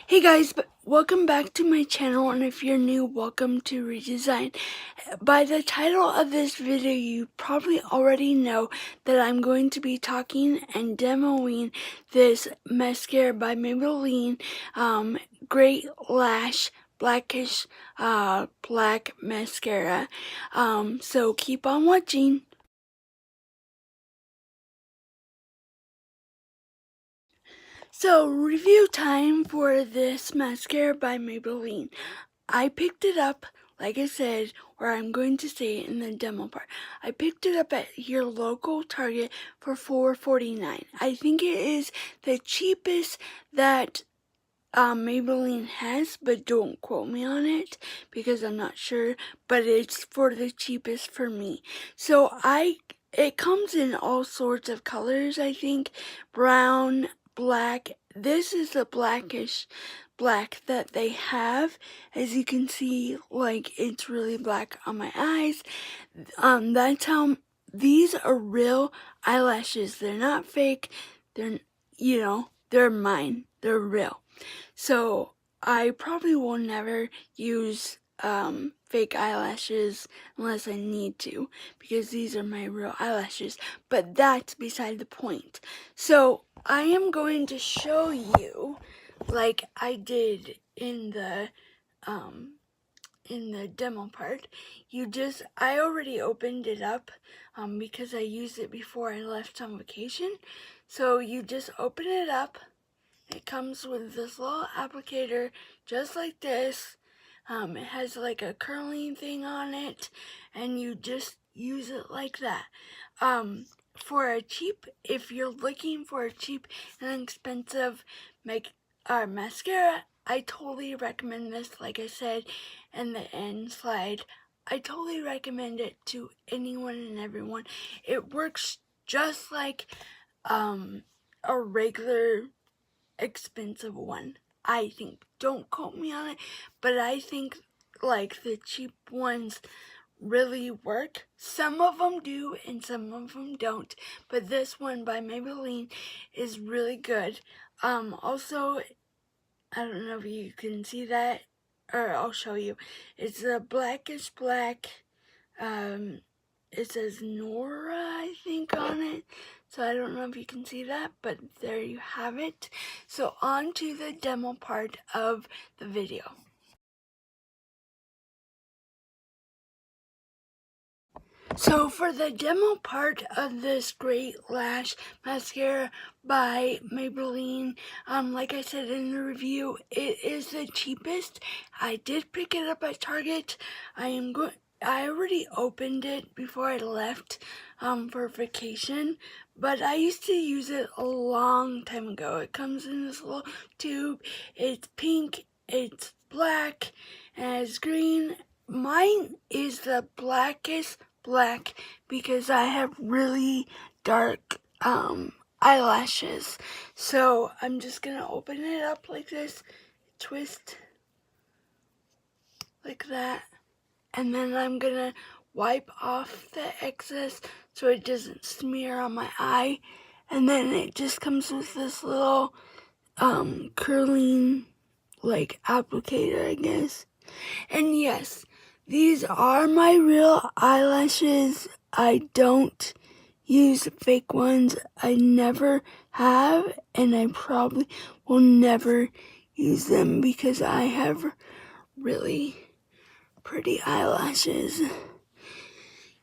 Hey guys, welcome back to my channel, and if you're new, welcome to Redesign. By the title of this video, you probably already know that I'm going to be talking and demoing this mascara by Maybelline, Great Lash Blackish Black Mascara. So keep on watching. So, review time for this mascara by Maybelline. I picked it up, like I said, or I'm going to say it in the demo part. I picked it up at your local Target for $4.49. I think it is the cheapest that Maybelline has, but don't quote me on it because I'm not sure, but it's for the cheapest for me. So it comes in all sorts of colors, I think. Brown, black. This is the blackish black that they have. As you can see, like, it's really black on my eyes. That's how these are real eyelashes. They're not fake. They're mine. They're real. So I probably will never use fake eyelashes unless I need to, because these are my real eyelashes, but that's beside the point. So I am going to show you, like I did in the demo part. I already opened it up because I used it before I left on vacation. So you just open it up. It comes with this little applicator, just like this. It has like a curling thing on it, and you just use it like that. If you're looking for a cheap and inexpensive mascara, I totally recommend this. Like I said in the end slide, I totally recommend it to anyone and everyone. It works just like a regular expensive one, I think. Don't quote me on it, but I think like the cheap ones really work. Some of them do and some of them don't, but this one by Maybelline is really good. Also, I don't know if you can see that, or I'll show you. It's a blackish black. It says Nora, I think, on it. So I don't know if you can see that, but there you have it. So on to the demo part of the video. So for the demo part of this Great Lash Mascara by Maybelline, like I said in the review, it is the cheapest. I did pick it up at Target. I already opened it before I left for vacation, but I used to use it a long time ago. It comes in this little tube. It's pink, it's black, and it's green. Mine is the blackest black because I have really dark eyelashes. So I'm just gonna open it up like this, twist like that, and then I'm gonna wipe off the excess so it doesn't smear on my eye. And then it just comes with this little curling like applicator, I guess. And yes, these are my real eyelashes. I don't use fake ones. I never have, and I probably will never use them because I have really pretty eyelashes.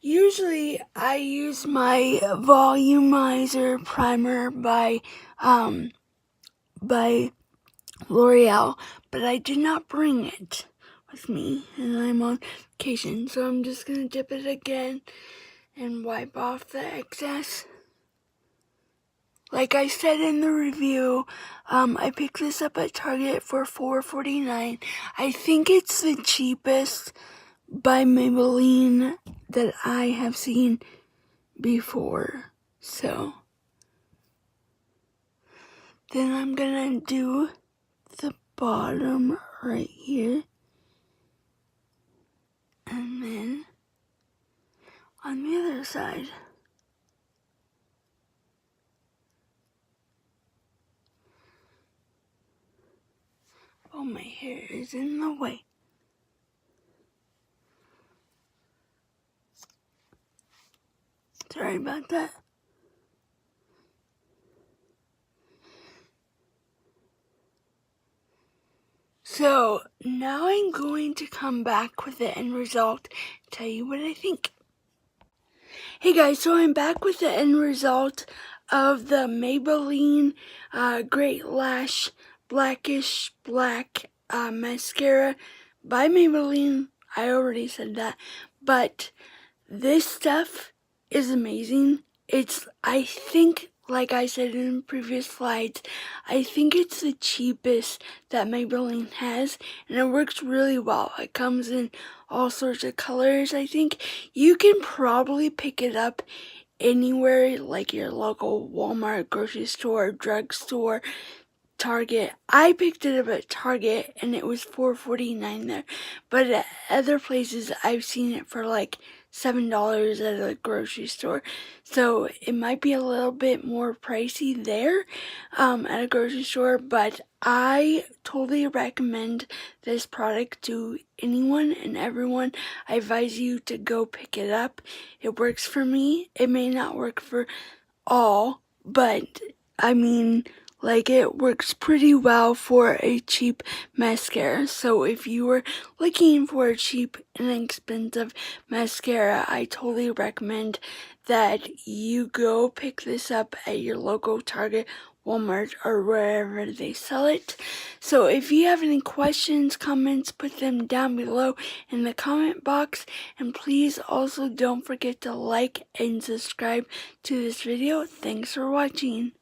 Usually I use my volumizer primer by L'Oreal, but I did not bring it with me and I'm on vacation, so I'm just gonna dip it again and wipe off the excess. Like I said in the review, I picked this up at Target for $4.49. I think it's the cheapest by Maybelline that I have seen before. So then I'm gonna do the bottom right here. And then on the other side. Oh, my hair is in the way. Sorry about that. So now I'm going to come back with the end result, tell you what I think. Hey guys, so I'm back with the end result of the Maybelline Great Lash Blackish Black Mascara by Maybelline. I already said that, but this stuff is amazing. I think, like I said in previous slides, I think it's the cheapest that Maybelline has, and it works really well. It comes in all sorts of colors. I think you can probably pick it up anywhere, like your local Walmart, grocery store, drugstore, Target. I picked it up at Target and it was $4.49 there, but at other places I've seen it for like $7 at a grocery store, so it might be a little bit more pricey there at a grocery store, but I totally recommend this product to anyone and everyone. I advise you to go pick it up. It works for me. It may not work for all, but I mean, like, it works pretty well for a cheap mascara. So if you were looking for a cheap and inexpensive mascara, I totally recommend that you go pick this up at your local Target, Walmart, or wherever they sell it. So if you have any questions, comments, put them down below in the comment box, and please also don't forget to like and subscribe to this video. Thanks for watching.